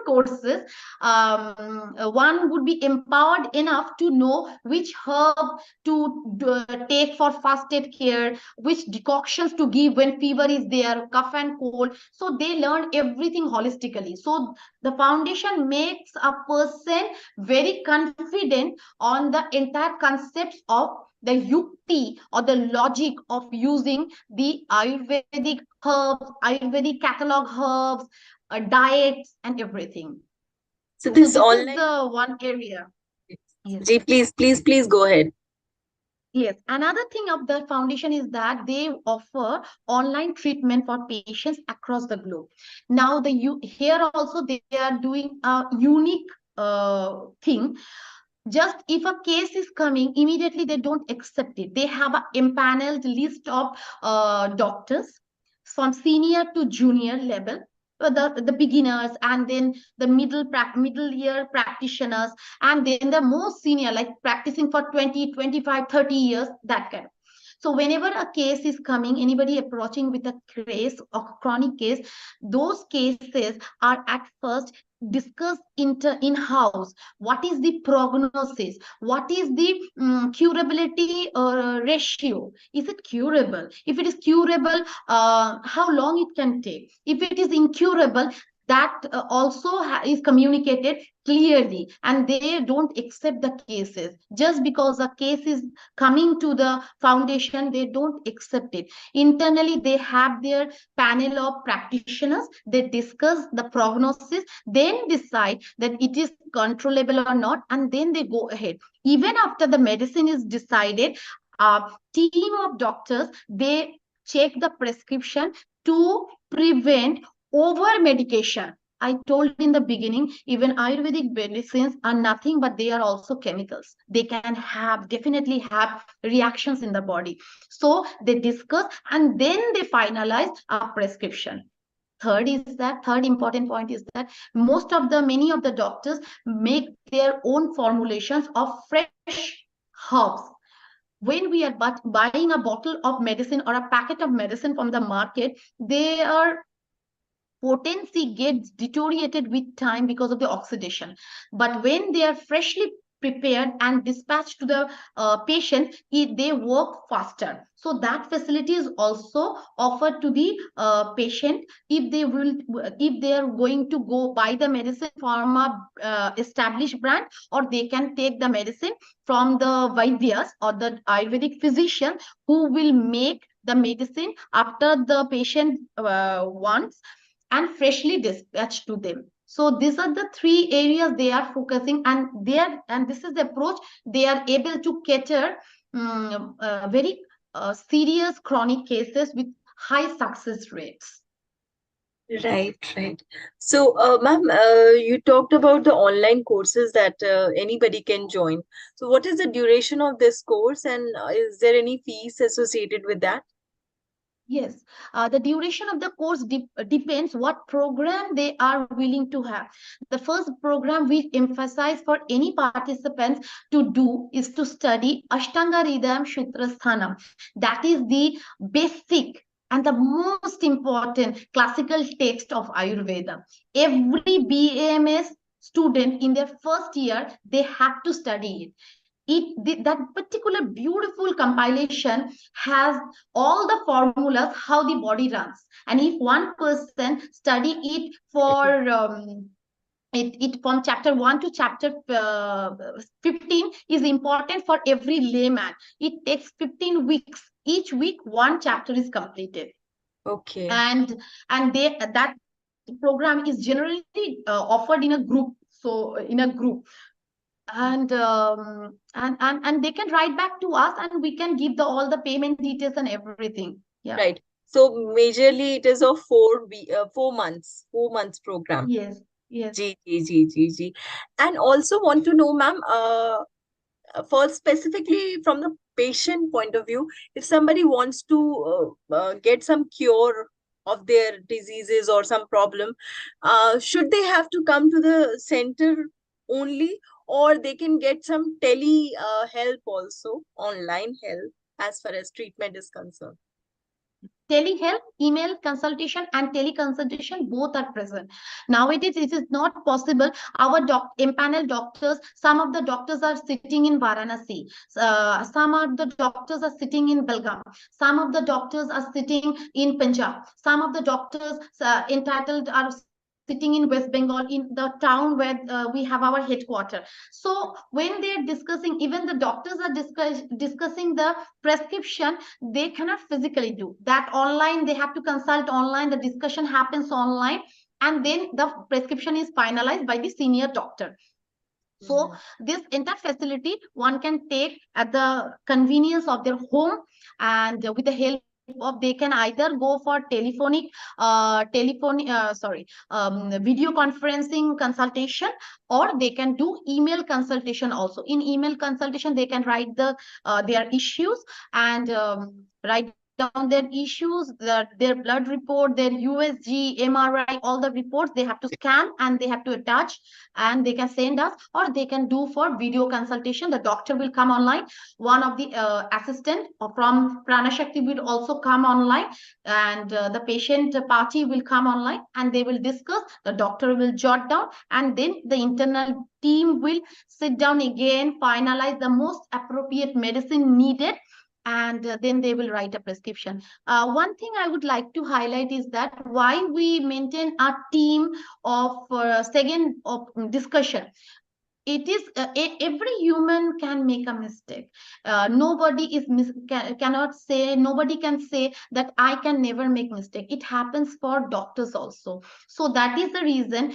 courses, one would be empowered enough to know which herb to take for first aid care, which decoctions to give when fever is there, cough and cold. So they learn everything holistically. So the foundation makes a person very confident on the entire concepts of the yukti or the logic of using the Ayurvedic herbs, Ayurvedic catalog herbs, diets, and everything. So So this this is online, the one area. Yes. Ji, please go ahead. Yes. Another thing of the foundation is that they offer online treatment for patients across the globe. Now, here also they are doing a unique thing. Just if a case is coming, immediately they don't accept it. They have an empaneled list of doctors from senior to junior level, the beginners, and then the middle year practitioners, and then the most senior, like practicing for 20, 25, 30 years, that kind. So whenever a case is coming, anybody approaching with a case or chronic case, those cases are at first discussed in-house. What is the prognosis? What is the curability ratio? Is it curable? If it is curable, how long it can take? If it is incurable, that also is communicated clearly, and they don't accept the cases. Just because a case is coming to the foundation, they don't accept it. Internally they have their panel of practitioners, they discuss the prognosis, then decide that it is controllable or not, and then they go ahead. Even after the medicine is decided, a team of doctors, they check the prescription to prevent over medication. I told in the beginning, even Ayurvedic medicines are nothing but they are also chemicals. They can have, definitely have reactions in the body. So they discuss and then they finalize a prescription. Third important point is that many of the doctors make their own formulations of fresh herbs. When we are buying a bottle of medicine or a packet of medicine from the market, they are potency gets deteriorated with time because of the oxidation. But when they are freshly prepared and dispatched to the patient, they work faster. So that facility is also offered to the patient if they are going to go buy the medicine from a established brand, or they can take the medicine from the Vaidyas or the Ayurvedic physician who will make the medicine after the patient wants, and freshly dispatched to them. So these are the three areas they are focusing, and this is the approach they are able to cater very serious chronic cases with high success rates. Right. So, ma'am, you talked about the online courses that anybody can join. So, what is the duration of this course, and is there any fees associated with that? Yes, the duration of the course depends what program they are willing to have. The first program we emphasize for any participants to do is to study Ashtanga Hridayam Shutrasthanam. That is the basic and the most important classical text of Ayurveda. Every BAMS student in their first year, they have to study it. That particular beautiful compilation has all the formulas how the body runs, and if one person study it for it from chapter 1 to chapter 15 is important for every layman. It takes 15 weeks. Each week one chapter is completed, Okay, and that program is generally offered in a group. So in a group, and they can write back to us, and we can give the all the payment details and everything. Yeah. right. So, majorly it is of 4 months, 4 months program. Yes. Yes. G. And also want to know, ma'am, for specifically from the patient point of view, if somebody wants to get some cure of their diseases or some problem, should they have to come to the center only, or they can get some tele help also, online help, as far as treatment is concerned? Telehealth, email consultation, and teleconsultation both are present. Nowadays, it is not possible. Our empanel doctors, some of the doctors are sitting in Varanasi, some of the doctors are sitting in Belgaum, some of the doctors are sitting in Punjab, some of the doctors entitled are sitting in West Bengal, in the town where we have our headquarters. So when they are discussing, even the doctors are discussing the prescription, they cannot physically do that online. They have to consult online, the discussion happens online, and then the prescription is finalized by the senior doctor. So Mhm. this entire facility one can take at the convenience of their home, and with the help of, they can either go for video conferencing consultation, or they can do email consultation also. In email consultation, they can write their issues, and write down their issues, their blood report, their USG, MRI, all the reports they have to scan and they have to attach, and they can send us, or they can do for video consultation. The doctor will come online, one of the assistant from Prana Shakti will also come online, and the patient party will come online, and they will discuss, the doctor will jot down, and then the internal team will sit down again, finalize the most appropriate medicine needed, and then they will write a prescription. One thing I would like to highlight is that why we maintain a team of second of discussion. It is every human can make a mistake. Nobody cannot say, nobody can say that I can never make mistake. It happens for doctors also. So that is the reason,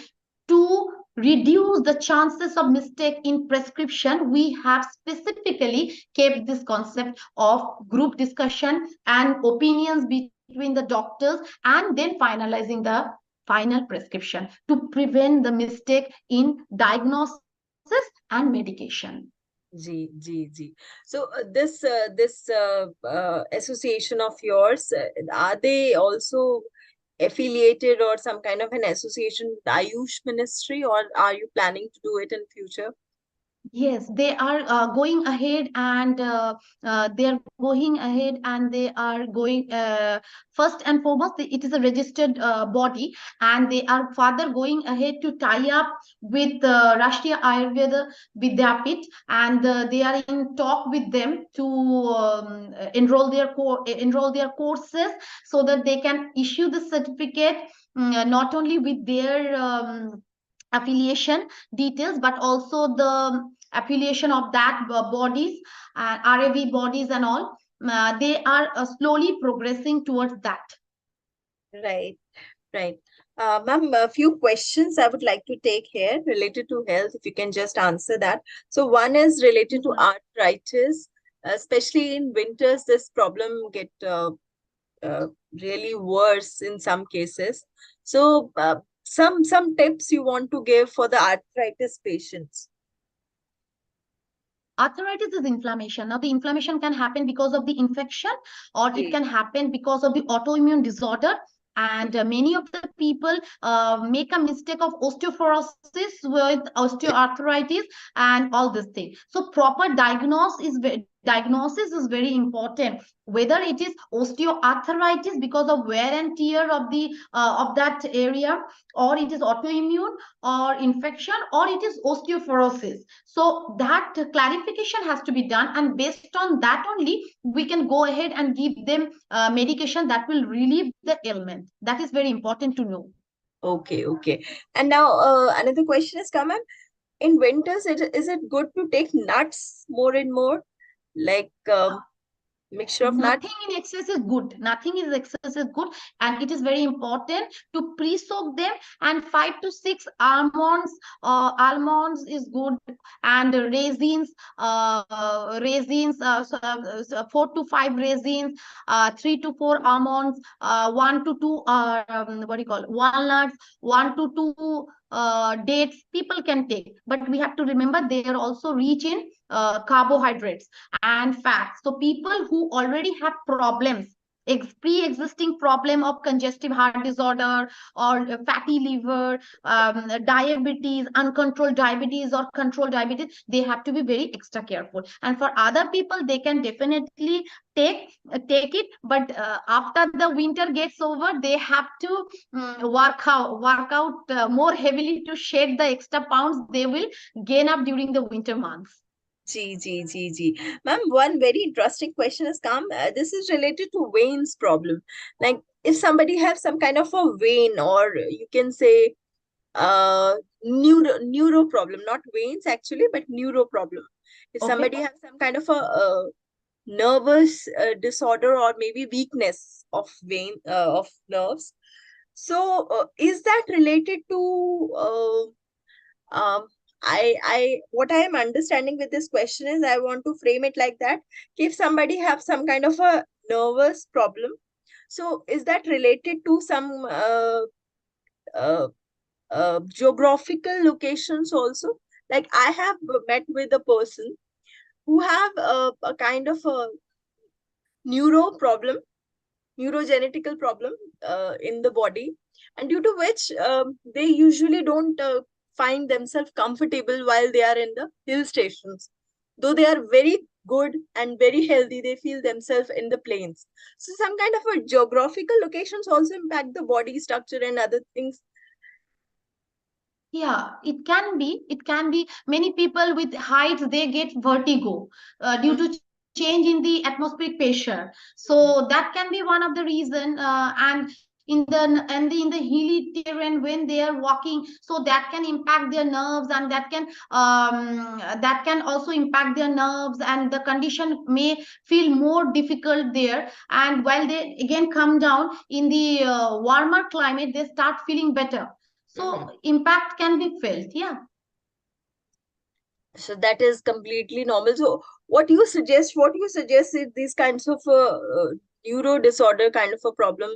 to reduce the chances of mistake in prescription, we have specifically kept this concept of group discussion and opinions between the doctors, and then finalizing the final prescription to prevent the mistake in diagnosis and medication. G. So this association of yours, are they also affiliated or some kind of an association with Ayush Ministry, or are you planning to do it in future? Yes, they are going ahead, and they are going ahead, and they are going first and foremost. It is a registered body, and they are further going ahead to tie up with Rashtriya Ayurveda Vidyapit, and they are in talk with them to enroll their courses, so that they can issue the certificate, not only with their affiliation details, but also the affiliation of that bodies and RAV bodies and all. They are slowly progressing towards that. Right, right. Ma'am, a few questions I would like to take here related to health, if you can just answer that. So one is related to Mhm. arthritis, especially in winters, this problem get uh, really worse in some cases. So some tips you want to give for the arthritis patients? Arthritis is inflammation. Now, the inflammation can happen because of the infection, or it Ji, can happen because of the autoimmune disorder. And many of the people make a mistake of osteoporosis with osteoarthritis and all this thing. So proper diagnosis is very important. Whether it is osteoarthritis because of wear and tear of that area, or it is autoimmune or infection, or it is osteoporosis. So that clarification has to be done, and based on that only we can go ahead and give them medication that will relieve the ailment. That is very important to know. okay, okay. And now another question is come in. In winters, is it good to take nuts more and more, like mixture of nuts? Nothing in excess is good. Nothing in excess is good, and it is very important to pre-soak them. And 5 to 6 almonds, almonds is good, and raisins, 4 to 5 raisins, 3 to 4 almonds, 1 to 2 what do you call, walnuts, 1 to 2 dates people can take, but we have to remember they are also rich in carbohydrates and fats. So people who already have problems, pre-existing problem of congestive heart disorder or fatty liver, diabetes, uncontrolled diabetes or controlled diabetes, they have to be very extra careful. And for other people, they can definitely take it, but after the winter gets over, they have to work out more heavily to shed the extra pounds they will gain up during the winter months. G. Ma'am, one very interesting question has come. This is related to veins problem. Like if somebody has some kind of a vein, or you can say neuro problem, not veins actually, but neuro problem. If Okay. somebody has some kind of a nervous disorder, or maybe weakness of vein of nerves, so is that related to um, what I am understanding with this question is, I want to frame it like that. If somebody have some kind of a nervous problem, so is that related to some uh, geographical locations also? Like I have met with a person who have a kind of a neuro problem, neurogenetical problem in the body, and due to which they usually don't find themselves comfortable while they are in the hill stations. Though they are very good and very healthy, they feel themselves in the plains. So some kind of a geographical locations also impact the body structure and other things. Yeah, it can be. It can be. Many people with heights, they get vertigo due Mhm. to change in the atmospheric pressure. So that can be one of the reason. And in the hilly terrain, when they are walking, so that can impact their nerves, and that can also impact their nerves, and the condition may feel more difficult there. And while they again come down in the warmer climate, they start feeling better, so Mhm. impact can be felt. Yeah. So that is completely normal. So what you suggest is these kinds of neuro disorder kind of a problem,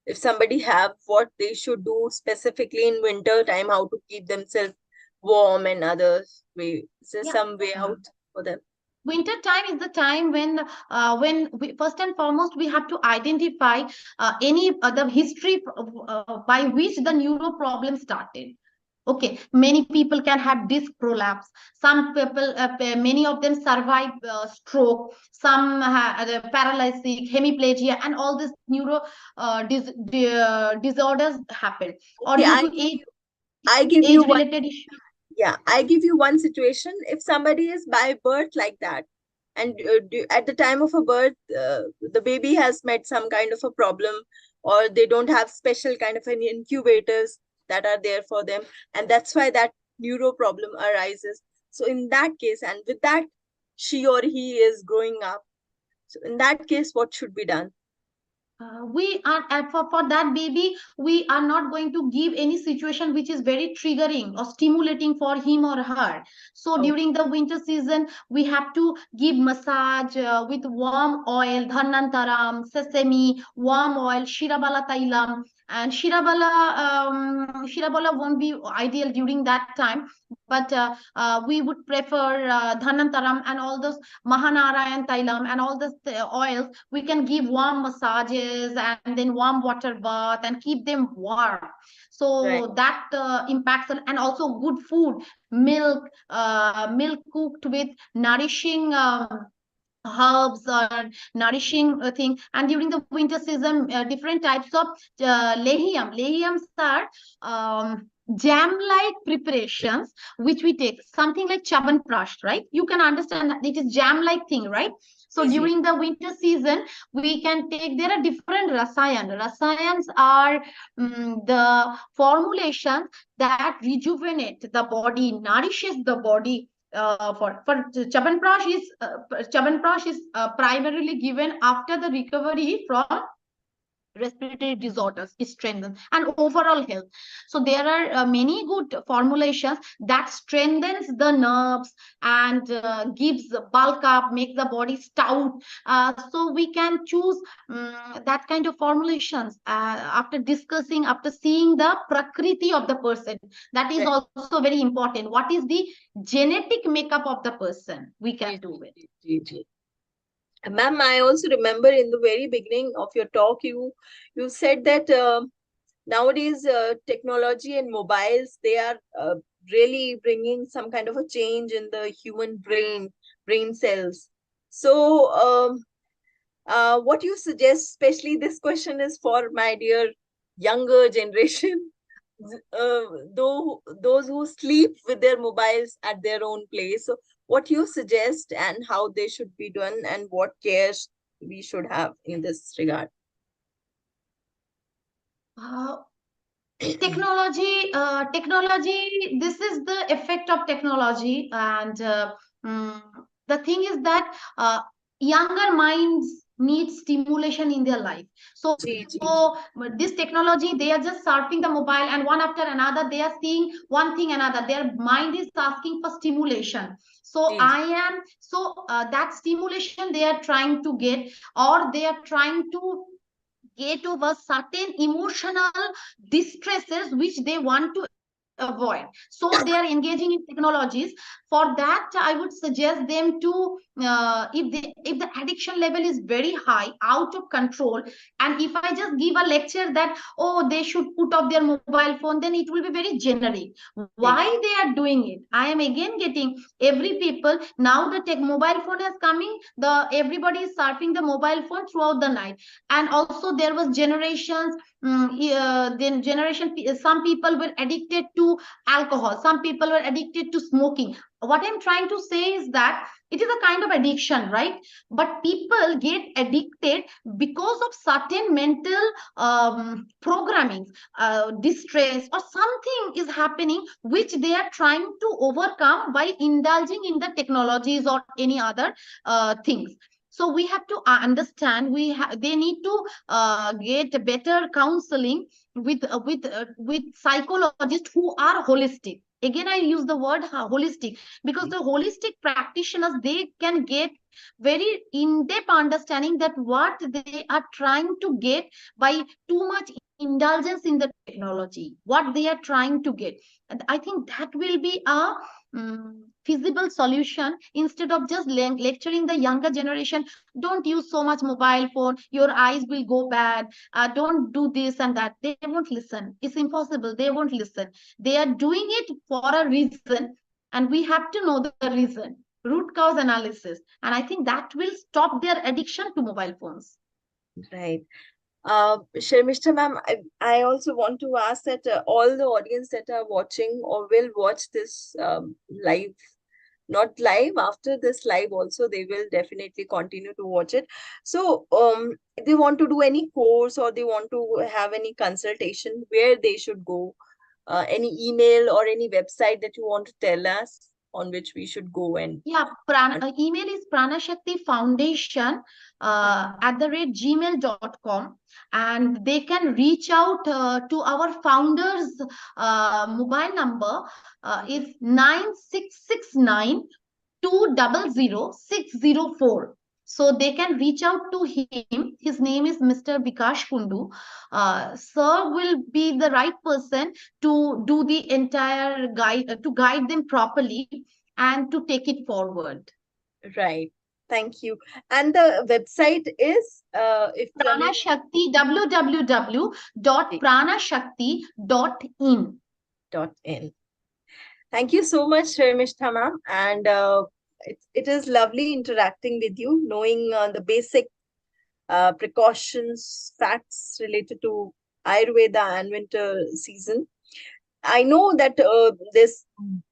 if somebody have, what they should do specifically in winter time, how to keep themselves warm and other way. Is there Yeah. some way out for them? Winter time is the time when we, first and foremost, we have to identify any the history by which the neuro problem started. Okay, many people can have disc prolapse. Some people, many of them survive stroke. Some paralysis, hemiplegia, and all these neuro disorders happen, or Okay, due to I give you age one. related issues. Yeah, I give you one situation. If somebody is by birth like that, and at the time of a birth, the baby has met some kind of a problem, or they don't have special kind of an incubators that are there for them, and that's why that neuro problem arises. So in that case, and with that, she or he is growing up. So in that case, what should be done? We are for that baby, we are not going to give any situation which is very triggering or stimulating for him or her. So Oh, during the winter season, we have to give massage with warm oil, dhanantaram, sesame, warm oil, shirabala tailam. And shirabala won't be ideal during that time, but we would prefer dhanantaram and all those mahanarayan tailam and all those oils. We can give warm massages and then warm water bath and keep them warm, right. so that impacts. And also good food, milk cooked with nourishing herbs or nourishing thing. And during the winter season, different types of lehiams are jam like preparations which we take, something like chaban prash, right? You can understand that it is jam like thing, right? So Easy. during the winter season, we can take, there are different rasayans are the formulations that rejuvenate the body, nourishes the body. For Chabanprash is primarily given after the recovery from respiratory disorders, it strengthens, and overall health. So there are many good formulations that strengthens the nerves and gives bulk up, makes the body stout. So we can choose that kind of formulations after discussing, after seeing the prakriti of the person. That is Right. also very important. What is the genetic makeup of the person, we can Ji, do ji, it. ji, ji, ji. Ma'am, I also remember in the very beginning of your talk, you said that nowadays technology and mobiles, they are really bringing some kind of a change in the human brain cells. So what you suggest, especially this question is for my dear younger generation, though those who sleep with their mobiles at their own place. So what you suggest and how they should be done and what cares we should have in this regard? uh, technology, this is the effect of technology. And mm, the thing is that younger minds need stimulation in their life. So Ji, ji, ji, this technology, they are just surfing the mobile, and one after another they are seeing one thing another, their mind is asking for stimulation. So ji, that stimulation they are trying to get, or they are trying to get over certain emotional distresses which they want to avoid. So they are engaging in technologies. For that, I would suggest them to, if the addiction level is very high, out of control, and if I just give a lecture that, oh, they should put off their mobile phone, then it will be very generic. Why ji, they are doing it? I am again getting every people now, the tech mobile phone is coming, the everybody is surfing the mobile phone throughout the night. And also there was generations, then generation, some people were addicted to alcohol, some people were addicted to smoking. What I'm trying to say is that it is a kind of addiction, right? But people get addicted because of certain mental programming, distress, or something is happening which they are trying to overcome by indulging in the technologies or any other things. So we have to understand, they need to get better counseling with psychologists who are holistic. Again, I use the word holistic, because ji. the holistic practitioners, they can get very in-depth understanding that what they are trying to get by too much indulgence in the technology, what they are trying to get. And I think that will be a feasible solution, instead of just lecturing the younger generation, don't use so much mobile phone, your eyes will go bad, don't do this and that. They won't listen, it's impossible, they won't listen. They are doing it for a reason, and we have to know the reason, root cause analysis, and I think that will stop their addiction to mobile phones. Right. Sharmishta ma'am, I also want to ask that all the audience that are watching or will watch this live, not live, after this live also, they will definitely continue to watch it. So, if they want to do any course or they want to have any consultation, where they should go? Any email or any website that you want to tell us on which we should go and Yeah, email is Pranashakti Foundation at the rate gmail.com, and they can reach out to our founder's mobile number is 9669 200 604. So they can reach out to him. His name is Mr. Vikash Kundu. Sir will be the right person to do the entire guide, to guide them properly and to take it forward. right. Thank you. And the website is if I mean Pranashakti, www.pranashakti.in. .in. Thank you so much, Sharmishta ma'am. And it is lovely interacting with you, knowing the basic precautions, facts related to Ayurveda and winter season. I know that there's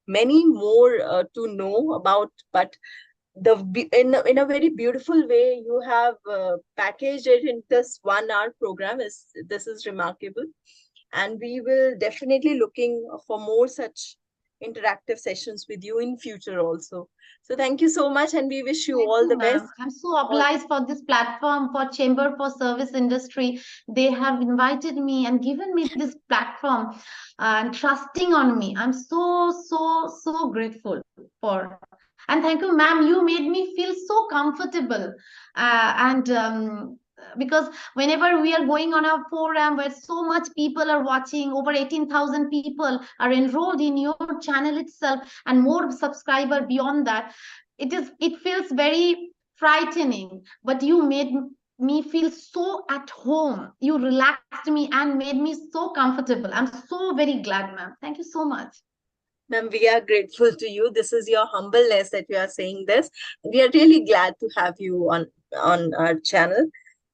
many more to know about, but in a very beautiful way you have packaged it in this 1 hour program. Is This is remarkable, and we will definitely looking for more such interactive sessions with you in future also. So thank you so much, and we wish you Thank all you, the best. ma'am. I'm so obliged for this platform for Chamber for Service Industry. They have invited me and given me this platform and trusting on me. I'm so grateful for. And thank you, ma'am. You made me feel so comfortable. And because whenever we are going on a forum where so much people are watching, over 18,000 people are enrolled in your channel itself, and more subscriber beyond that, it feels very frightening, but you made me feel so at home. You relaxed me and made me so comfortable. I'm so very glad, ma'am. Thank you so much. Ma'am, we are grateful to you. This is your humbleness that you are saying this. We are really glad to have you on our channel.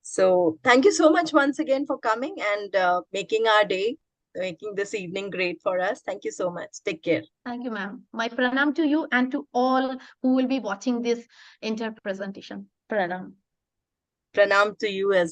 So thank you so much once again for coming and making our day, making this evening great for us. Thank you so much. Take care. Thank you, ma'am. My pranam to you and to all who will be watching this inter presentation. Pranam. Pranam to you as